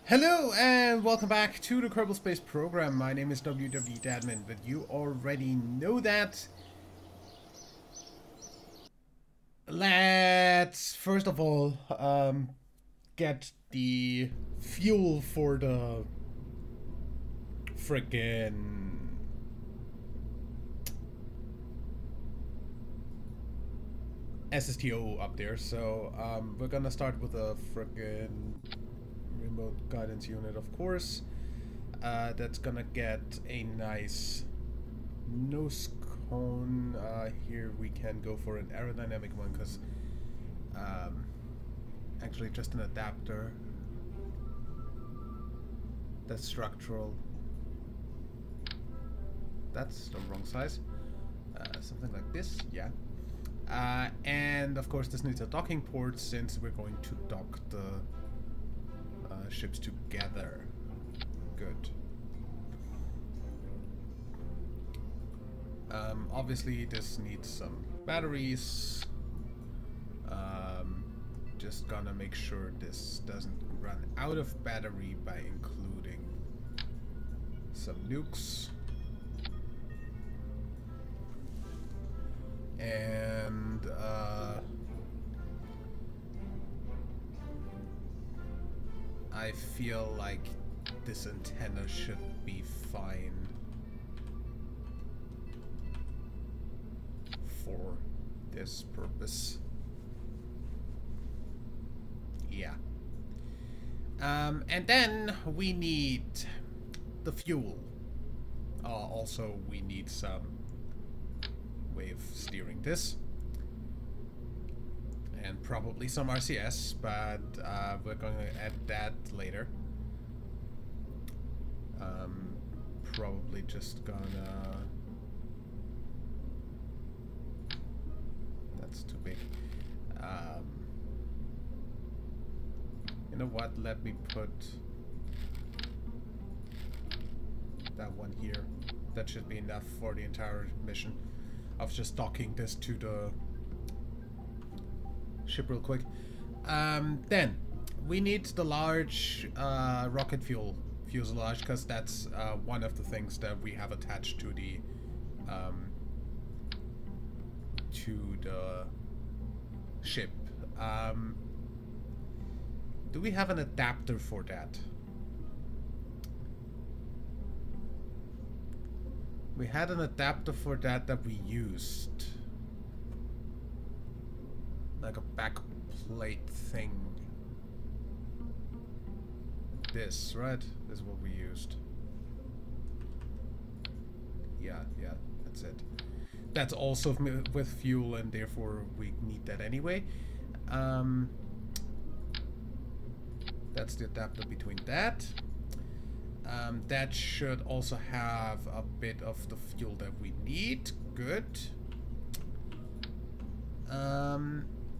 Hello and welcome back to the Kerbal Space Program. My name is WWDadmin, but you already know that. Let's first of all get the fuel for the friggin' SSTO up there. So we're gonna start with a friggin' remote guidance unit, of course. That's gonna get a nice nose cone. Here we can go for an aerodynamic one because actually just an adapter. That's structural. That's the wrong size. Something like this, yeah. And of course this needs a docking port since we're going to dock the ships together. Good. Obviously this needs some batteries. Just gonna make sure this doesn't run out of battery by including some nukes. And I feel like this antenna should be fine for this purpose. Yeah. And then we need the fuel. Also, we need some way of steering this. And probably some RCS, but we're going to add that later. Probably just gonna... That's too big. You know what? Let me put that one here. That should be enough for the entire mission of just docking this to the ship real quick. Then we need the large rocket fuel fuselage because that's one of the things that we have attached to the ship. Do we have an adapter for that? We had an adapter for that we used. Like a back plate thing. This, right? This is what we used. Yeah, that's it. That's also with fuel and therefore we need that anyway. That's the adapter between that. That should also have a bit of the fuel that we need. Good.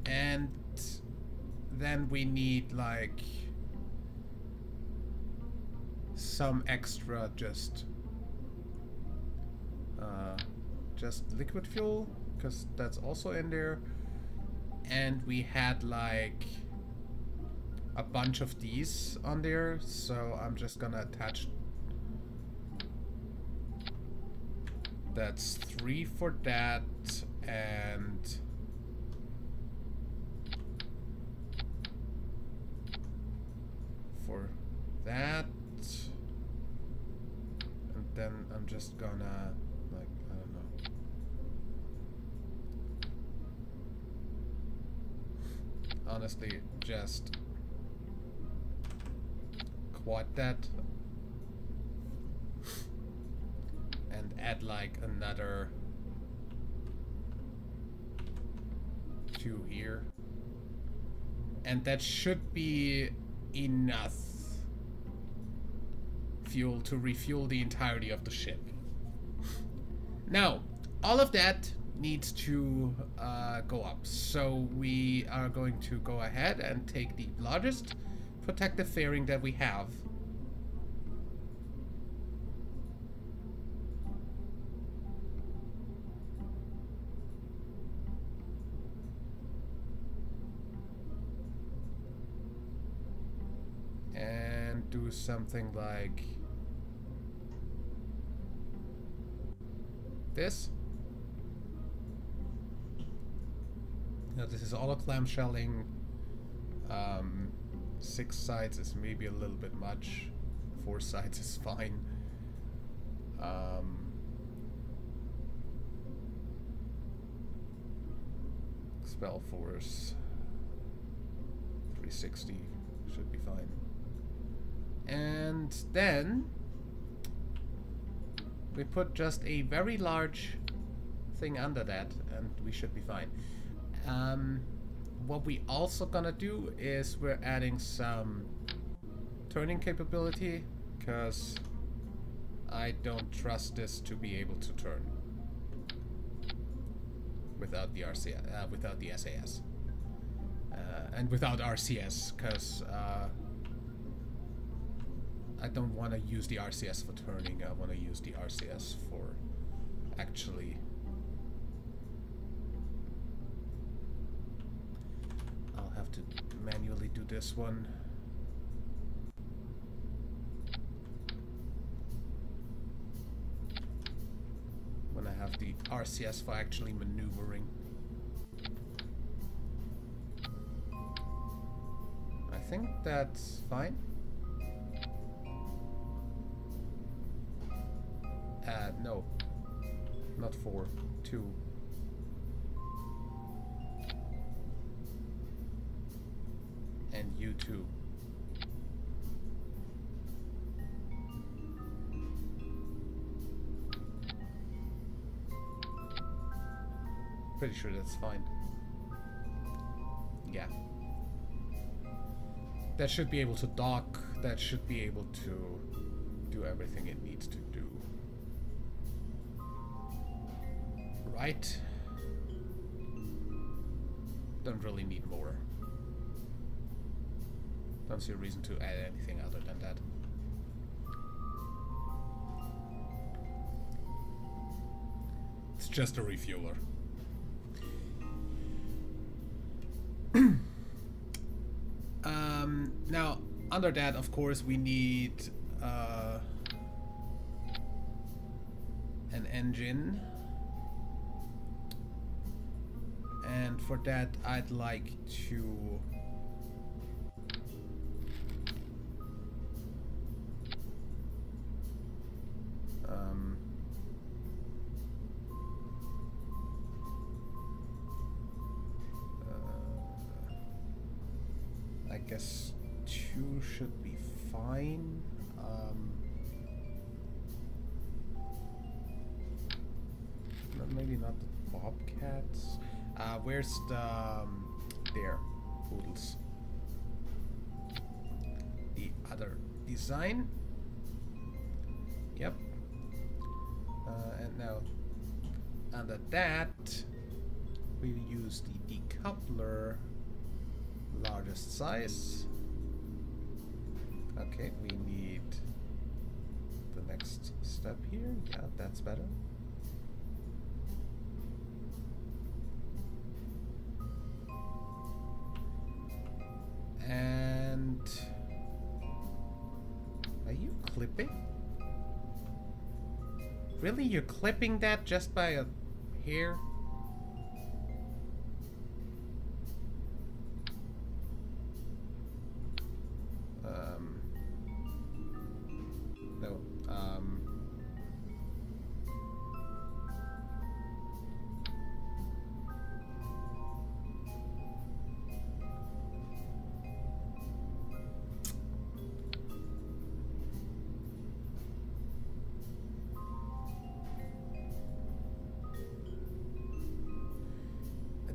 And then we need like some extra just liquid fuel because that's also in there. And we had like a bunch of these on there, so I'm just gonna attach. That's 3 for that, and for that, and then I'm just gonna, like, I don't know. Honestly, just quad that and add like another 2 here, and that should be enough fuel to refuel the entirety of the ship. Now all of that needs to go up, so we are going to go ahead and take the largest protective fairing that we have. And do something like this. Now this is auto clamshelling. 6 sides is maybe a little bit much. 4 sides is fine. Spell force 360 should be fine. And then we put just a very large thing under that and we should be fine. What we also gonna do is we're adding some turning capability, because I don't trust this to be able to turn without the RCS, without the SAS, and without RCS, because I don't want to use the RCS for turning. I want to use the RCS for actually. I'll have to manually do this one. When I have the RCS for actually maneuvering. I think that's fine. No. Not 4. 2. And you too. Pretty sure that's fine. Yeah. That should be able to dock. That should be able to do everything it needs to do. Right? Don't really need more. Don't see a reason to add anything other than that. It's just a refueler. Now, under that, of course, we need an engine. And for that, I'd like to I guess 2 should be fine. Maybe not the Bobcats. Where's the there poodles? The other design. Yep. And now under that we use the decoupler, largest size. Okay, we need the next step here. Yeah, that's better. And are you clipping? Really? You're clipping that just by a hair? No.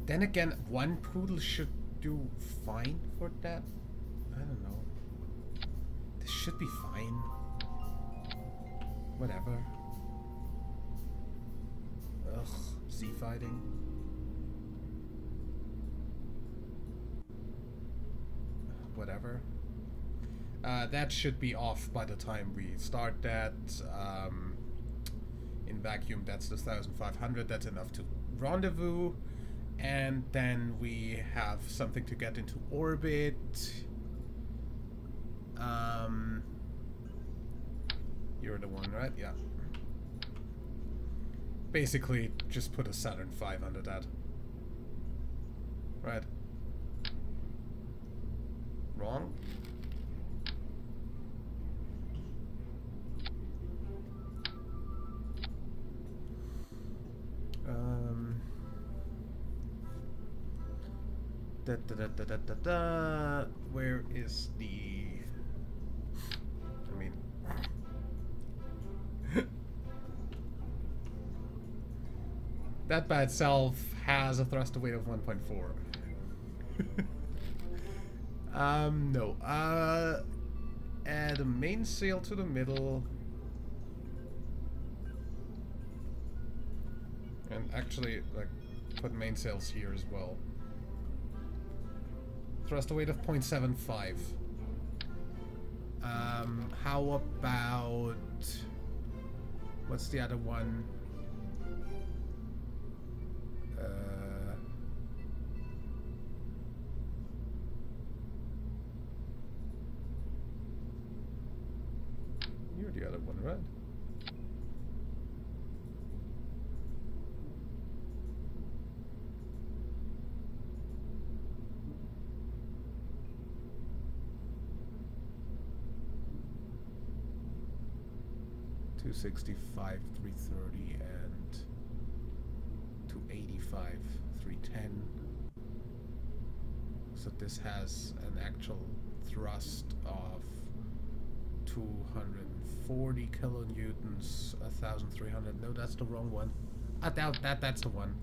Then again, one poodle should do fine for that. I don't know. This should be fine. Whatever. Ugh, Z fighting. Whatever. That should be off by the time we start that. In vacuum, that's the 1500. That's enough to rendezvous. And then we have something to get into orbit. You're the one, right? Yeah. Basically, just put a Saturn V under that. Right. Wrong? Where is the... I mean... that by itself has a thruster weight of 1.4. No. Add a mainsail to the middle. And actually, like, put mainsails here as well. Thruster weight of 0.75. How about... what's the other one? You're the other one, right? $265, $330, and $285, $310. So this has an actual thrust of 240 kilonewtons, 1,300. No, that's the wrong one. I doubt that that's the one.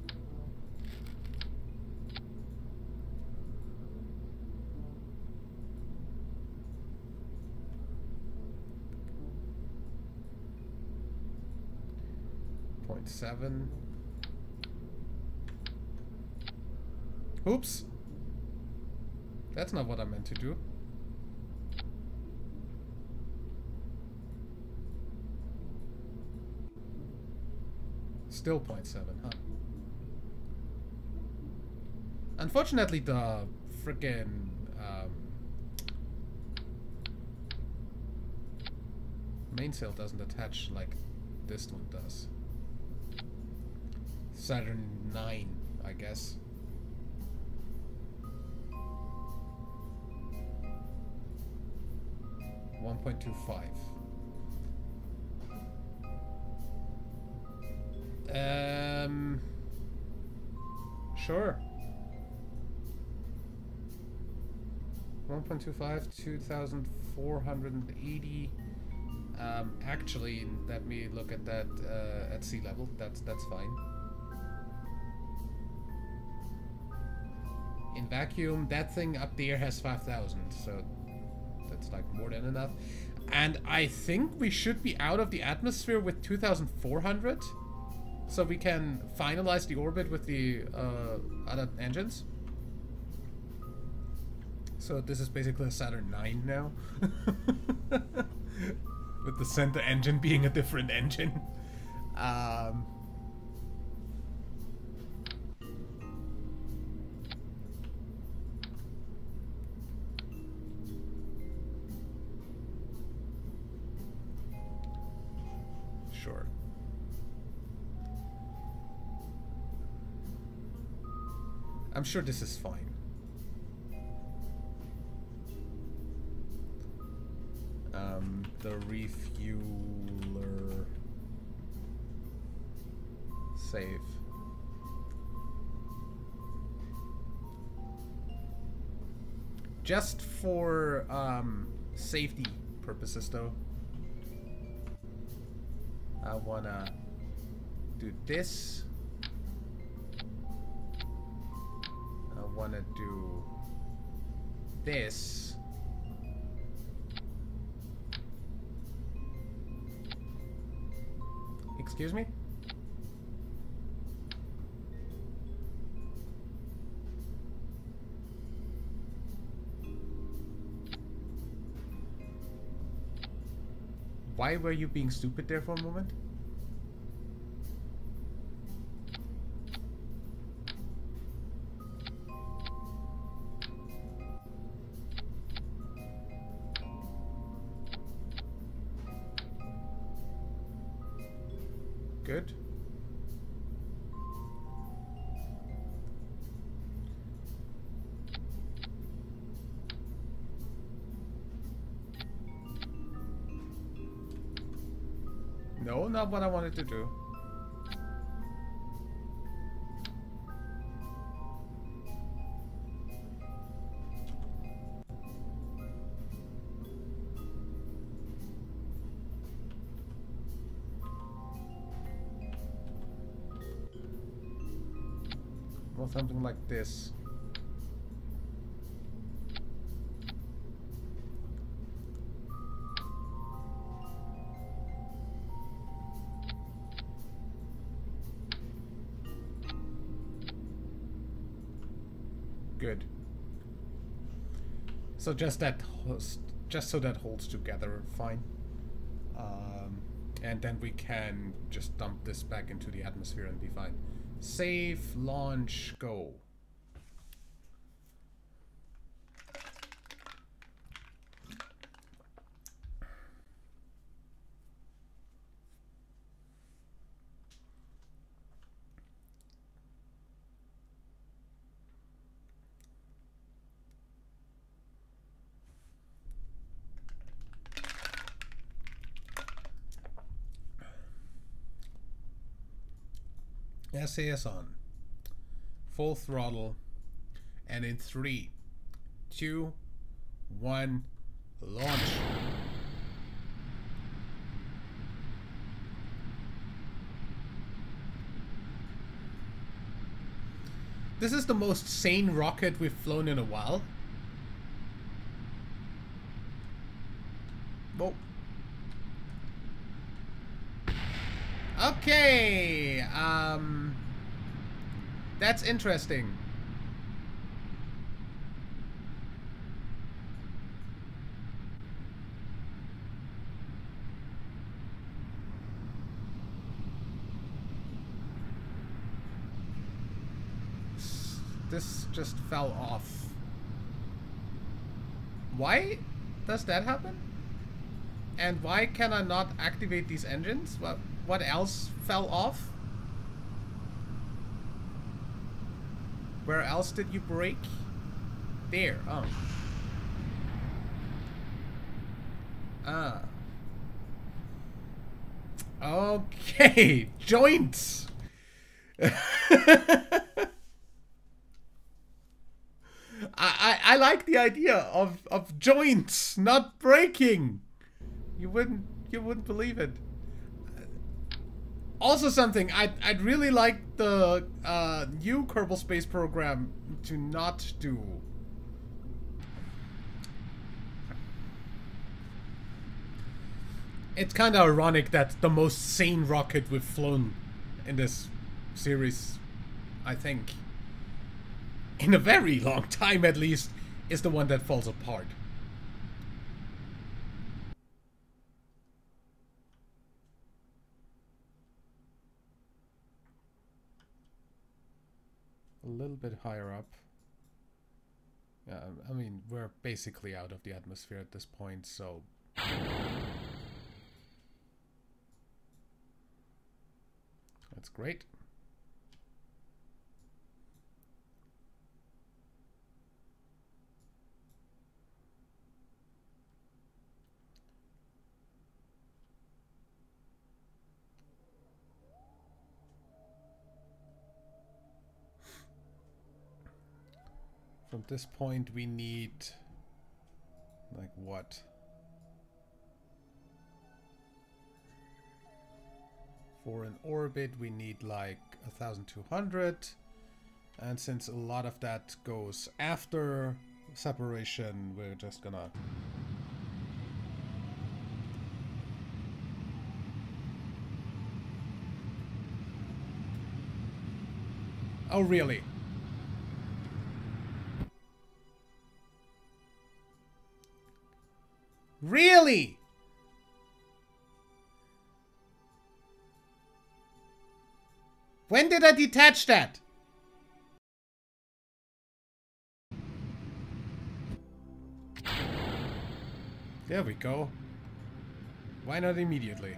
.7. Oops. That's not what I meant to do. Still 0.7, huh? Unfortunately, the frickin' mainsail doesn't attach like this one does. Saturn 9, I guess. $1.25. Sure. 1.25, 2,480. Actually, let me look at that at sea level. That's fine. In vacuum, that thing up there has 5,000, so that's like more than enough. And I think we should be out of the atmosphere with 2,400, so we can finalize the orbit with the other engines. So this is basically a Saturn 9 now. With the center engine being a different engine. Sure. I'm sure this is fine. The refueler save. Just for safety purposes though, I wanna do this. I wanna do this. Excuse me? Why were you being stupid there for a moment? Good. No, not what I wanted to do. Or something like this. Good. So just that, just so that holds together, fine. And then we can just dump this back into the atmosphere and be fine. Save, launch, go. SAS on. Full throttle. And in 3, 2, 1, launch. This is the most sane rocket we've flown in a while. Whoa. Okay, that's interesting. This just fell off. Why does that happen? And why can I not activate these engines? What else fell off? Where else did you break? There. Oh. Ah. Okay. Joints. I like the idea of joints not breaking. You wouldn't believe it. Also something I'd really like the new Kerbal Space Program to not do. It's kind of ironic that the most sane rocket we've flown in this series, I think, in a very long time at least, is the one that falls apart. A little bit higher up. Yeah, I mean, we're basically out of the atmosphere at this point, so... That's great. From this point we need, like, what? For an orbit we need like 1,200, and since a lot of that goes after separation, we're just gonna oh really? Really? When did I detach that? There we go. Why not immediately?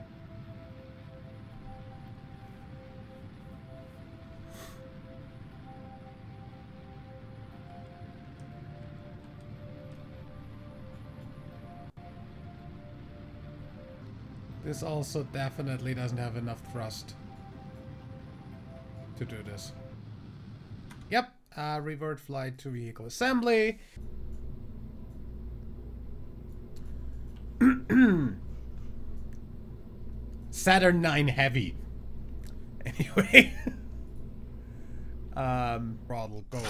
This also definitely doesn't have enough thrust to do this. Yep, revert flight to vehicle assembly. Saturn 9 Heavy. Anyway. Throttle go.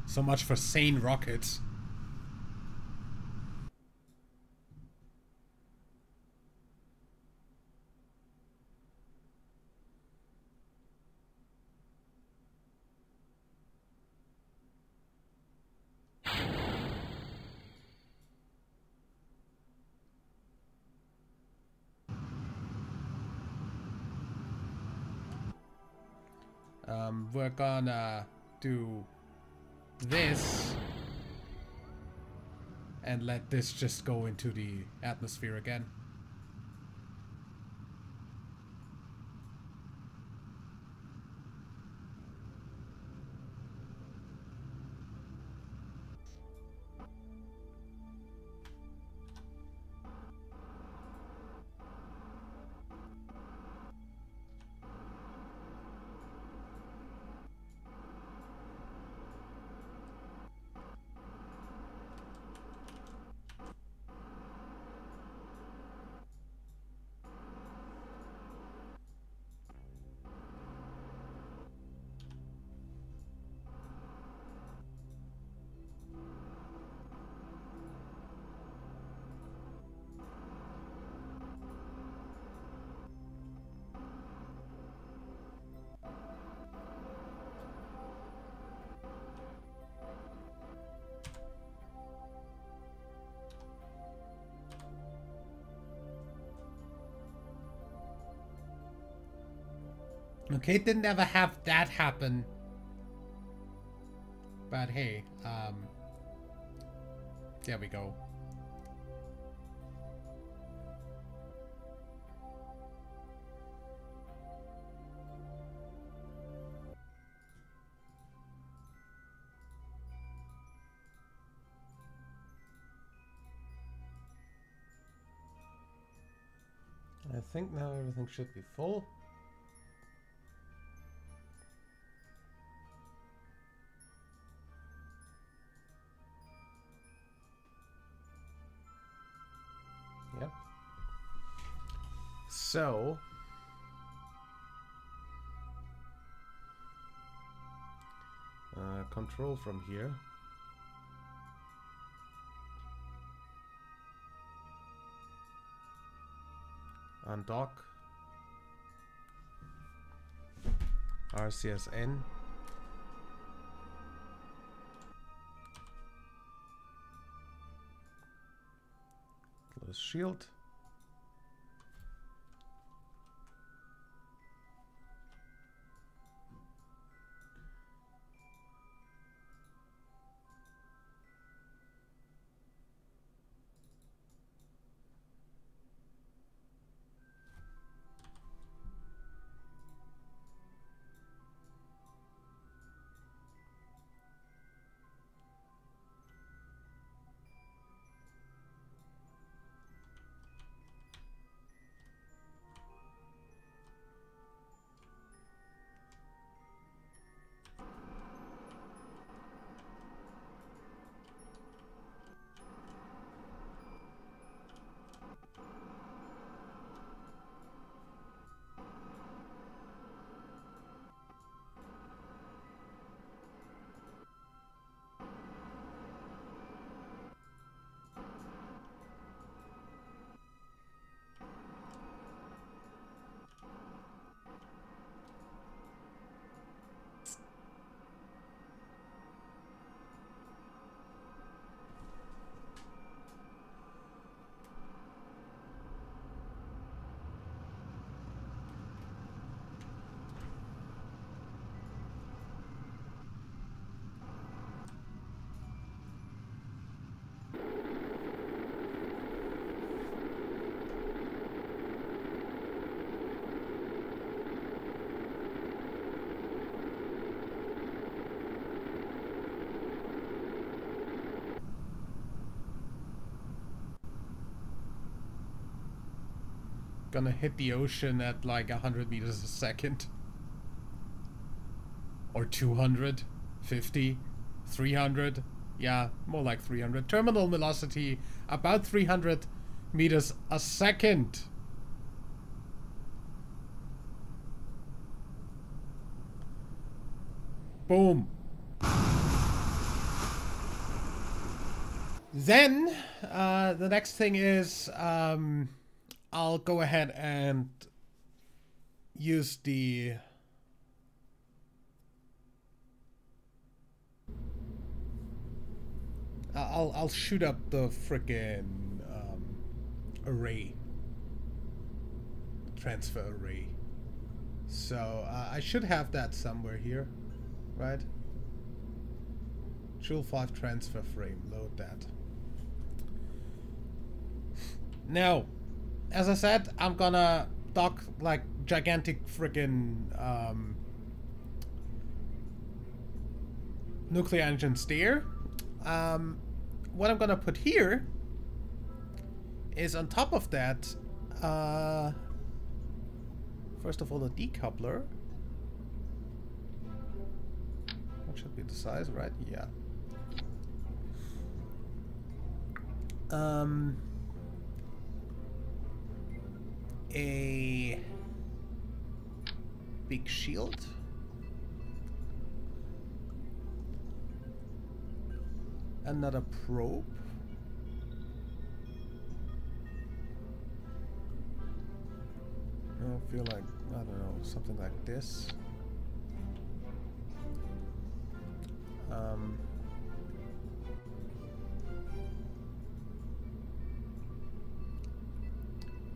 So much for sane rockets. We're gonna do this and let this just go into the atmosphere again. Okay, didn't ever have that happen. But hey, there we go. I think now everything should be full. Yep. So, control from here. Undock. RCSN. Close shield. gonna hit the ocean at like 100 meters a second. Or 200, 50, 300. Yeah, more like 300. Terminal velocity about 300 meters a second. Boom. Then, the next thing is, I'll go ahead and use the... I'll shoot up the frickin' array. Transfer array. So, I should have that somewhere here, right? Jool 5 transfer frame, load that. Now, as I said, I'm gonna dock like gigantic frickin' nuclear engines there. What I'm gonna put here is on top of that, first of all, a decoupler. That should be the size, right? Yeah. A big shield. Another probe. I feel like, I don't know, something like this.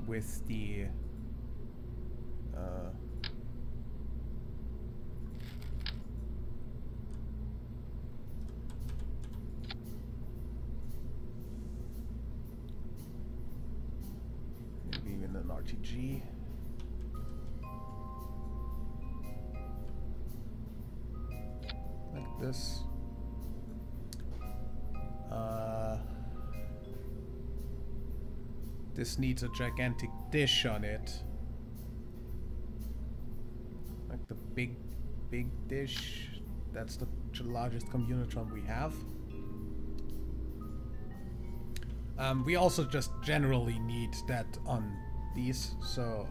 With the maybe even an RTG. Like this. This needs a gigantic dish on it. Like the big dish. That's the largest communitron we have. We also just generally need that on these, so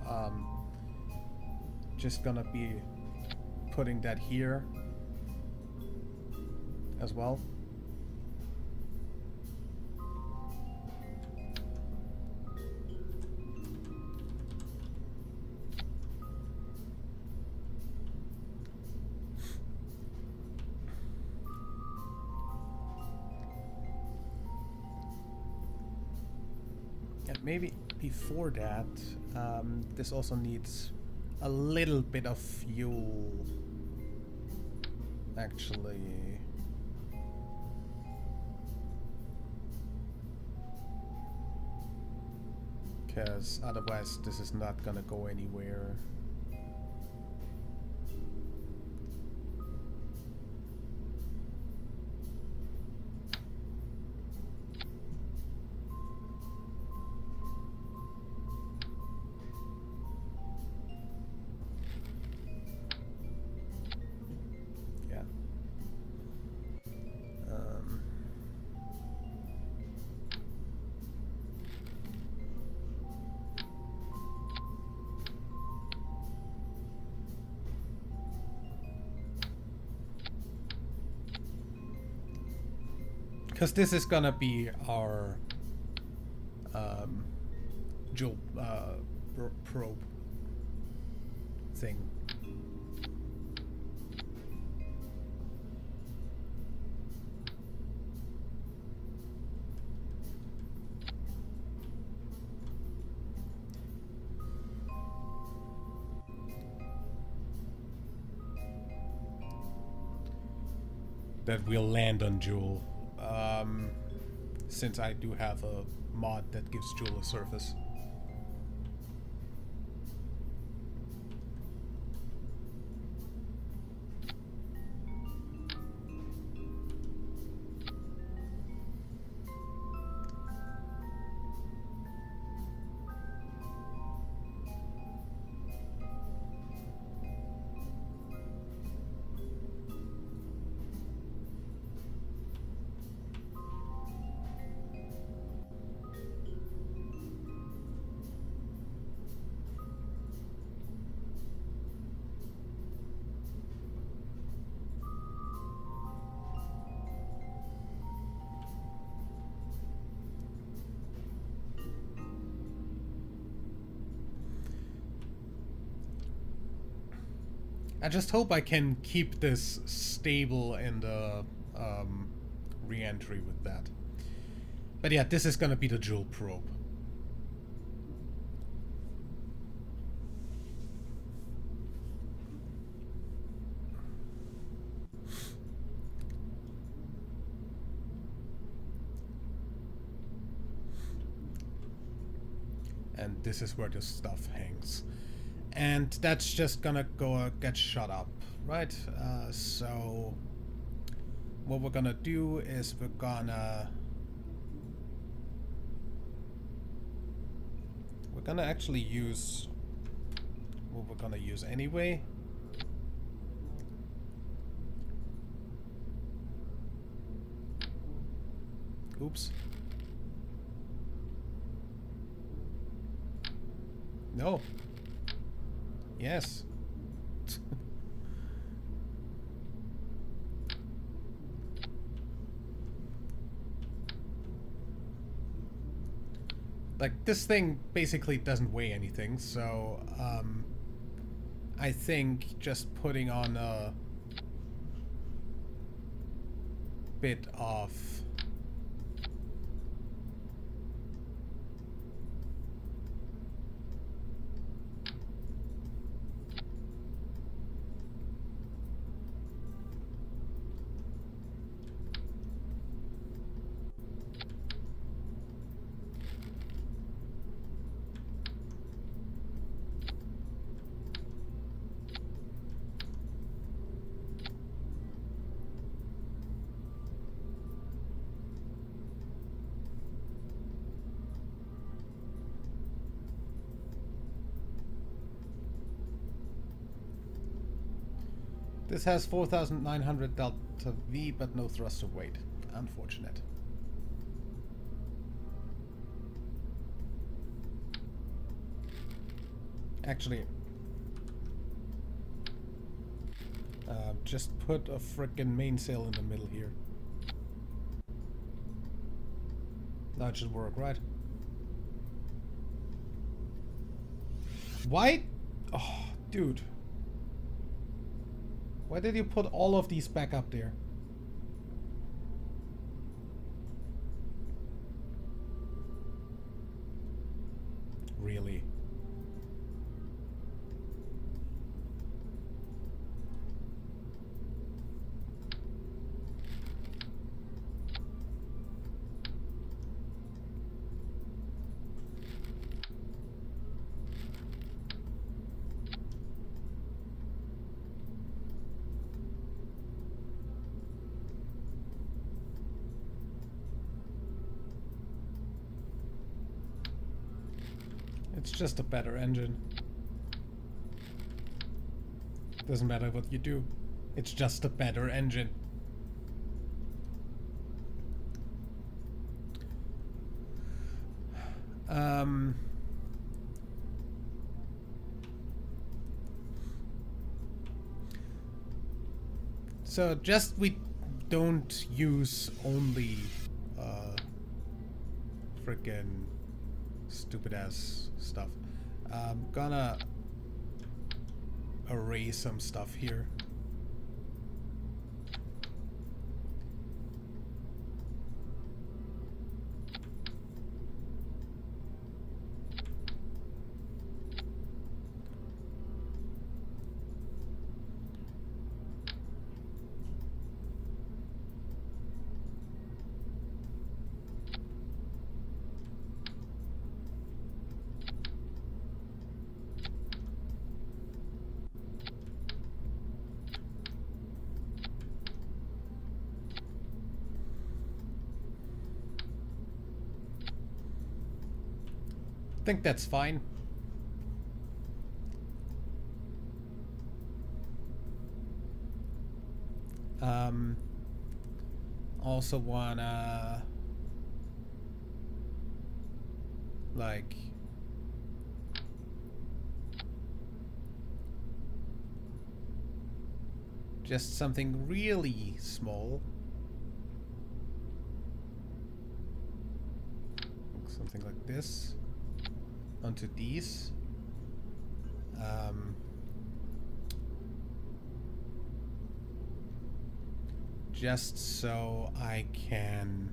just gonna be putting that here as well. And maybe before that, this also needs a little bit of fuel, actually. Because otherwise this is not gonna go anywhere. Because this is gonna be our Jool probe thing. That will land on Jool. Since I do have a mod that gives Jool a surface. I just hope I can keep this stable in the re-entry with that. But yeah, this is gonna be the Jool probe. And this is where the stuff hangs. And that's just gonna go get shut up, right? So what we're gonna do is we're gonna actually use what we're gonna use anyway. Oops. No. Yes. Like, this thing basically doesn't weigh anything, so, I think just putting on a bit of this has 4,900 delta V, but no thruster weight. Unfortunate. Actually, just put a frickin' mainsail in the middle here. That should work, right? Why? Oh, dude. Why did you put all of these back up there? Really? It's just a better engine. Doesn't matter what you do. It's just a better engine. So just we don't use only frickin' stupid ass stuff. I'm gonna erase some stuff here. I think that's fine. Also wanna like just something really small. Something like this onto these. just so I can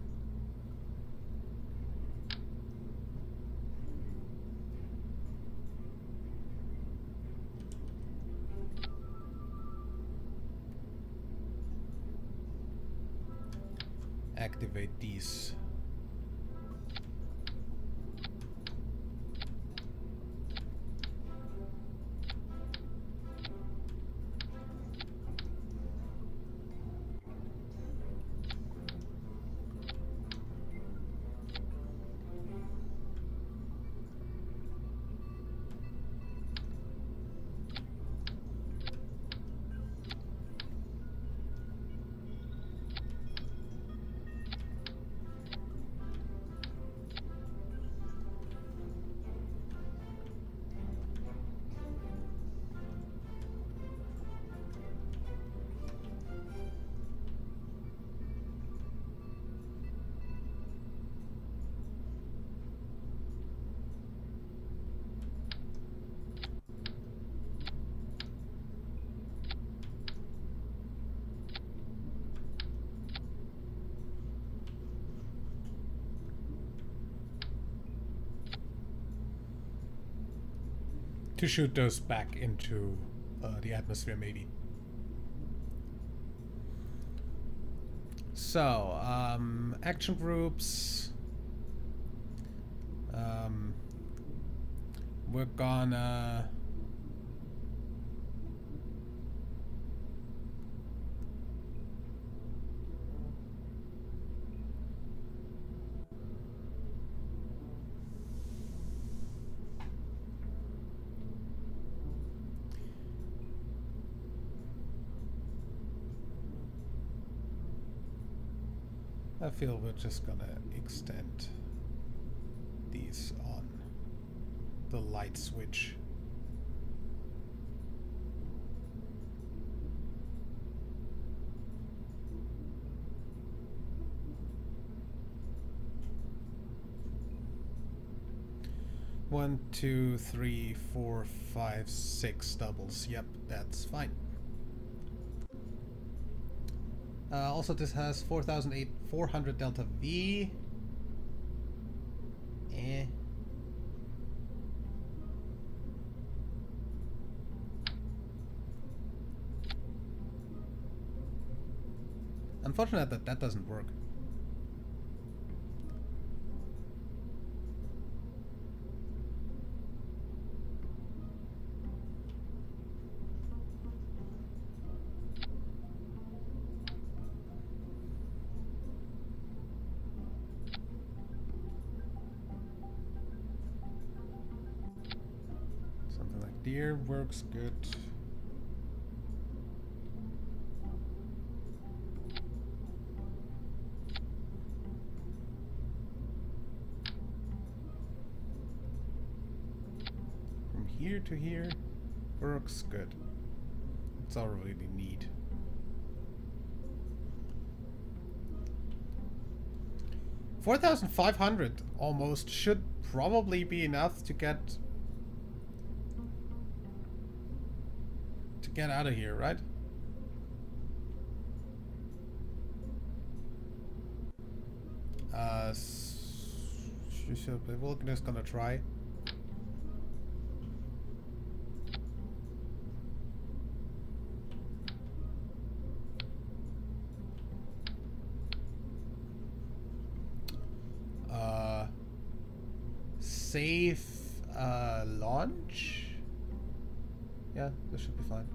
activate these. To shoot those back into the atmosphere, maybe. So, action groups. We're gonna... I feel we're just gonna extend these on the light switch. One, two, three, four, five, six doubles. Yep, that's fine. Also, this has 4,400 delta V. Unfortunate that that doesn't work. Something like deer works good. Here to here works good. That's all we really need. $4,500 almost should probably be enough to get out of here, right? We're just gonna try. Safe launch? Yeah, this should be fine.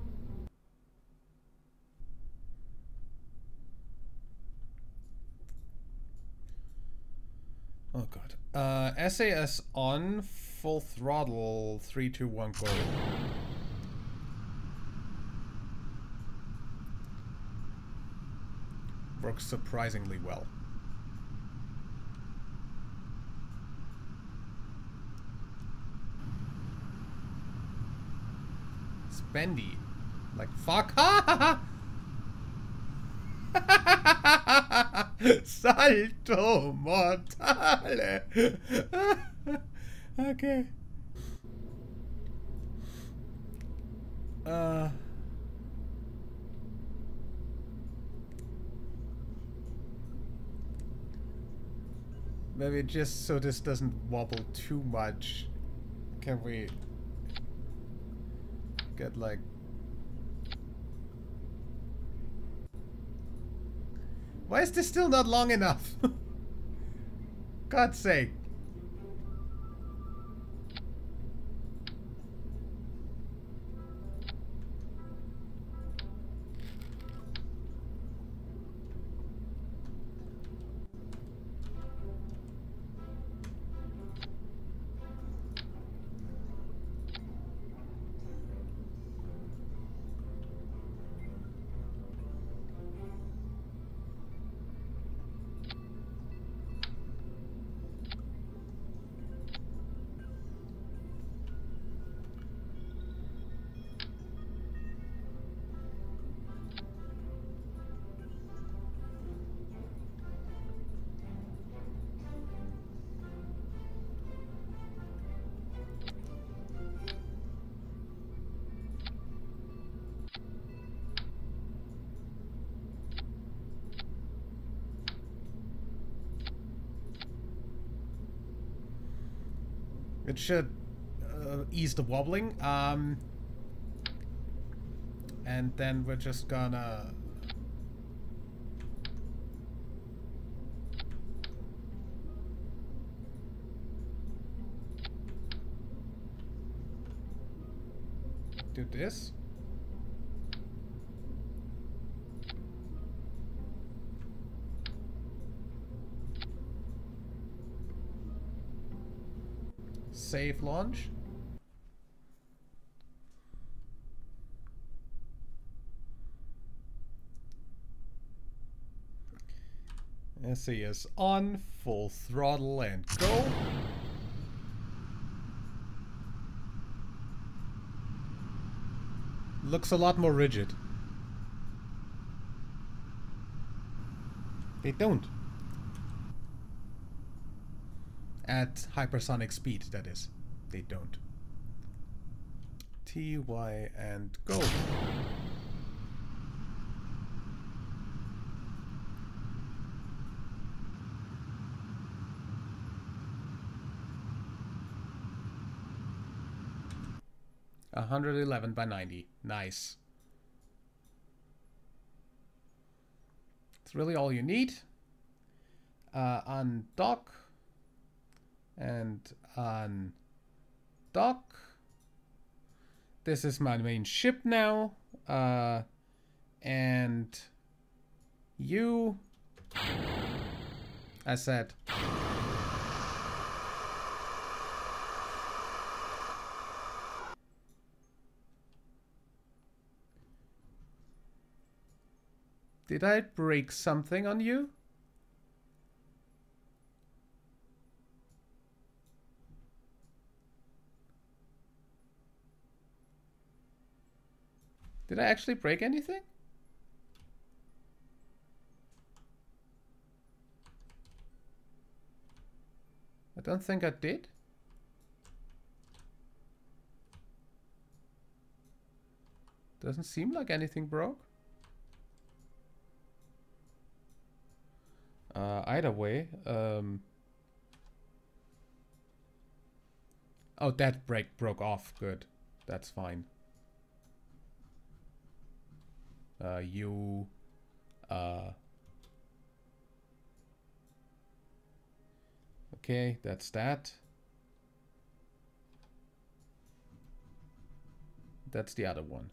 Oh god. SAS on, full throttle, 3, 2, 1, go. Works surprisingly well. Bendy. Like, fuck. Salto mortale. Okay. Maybe just so this doesn't wobble too much, can we get like... Why is this still not long enough? God's sake. It should ease the wobbling. And then we're just gonna... do this. Save launch. SE is on, full throttle and go. Looks a lot more rigid. They don't. At hypersonic speed, that is. They don't. T, Y, and go. A 111 by 90. Nice. It's really all you need. Undock. And undock. This is my main ship now. And you, I said, did I break something on you? Did I actually break anything? I don't think I did. Doesn't seem like anything broke. Either way, oh, that brake broke off. Good. That's fine. Okay, that's that. That's the other one.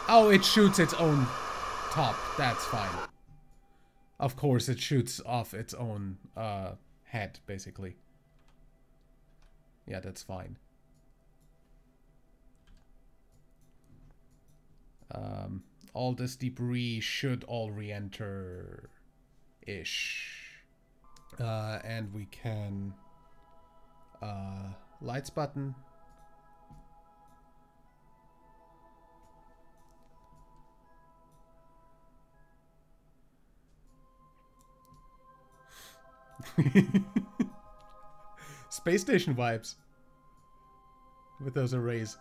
Oh, it shoots its own top. That's fine. Of course, it shoots off its own head, basically. Yeah, that's fine. All this debris should all re-enter-ish. And we can... lights button. Space station vibes. With those arrays.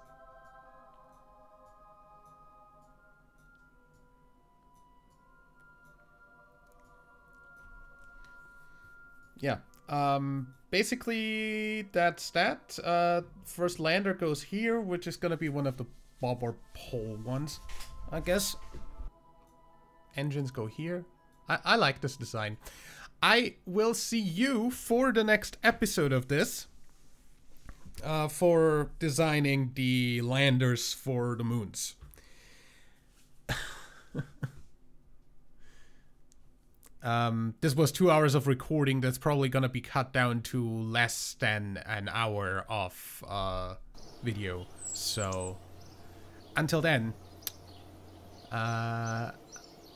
yeah. Basically, that's that. First lander goes here, which is gonna be one of the bobber pole ones, I guess. Engines go here. I like this design. I will see you for the next episode of this. For designing the landers for the moons. This was 2 hours of recording. That's probably gonna be cut down to less than an hour of video. So until then,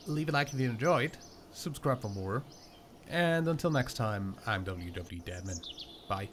leave a like if you enjoyed, subscribe for more, and until next time, I'm WW Deadman. Bye.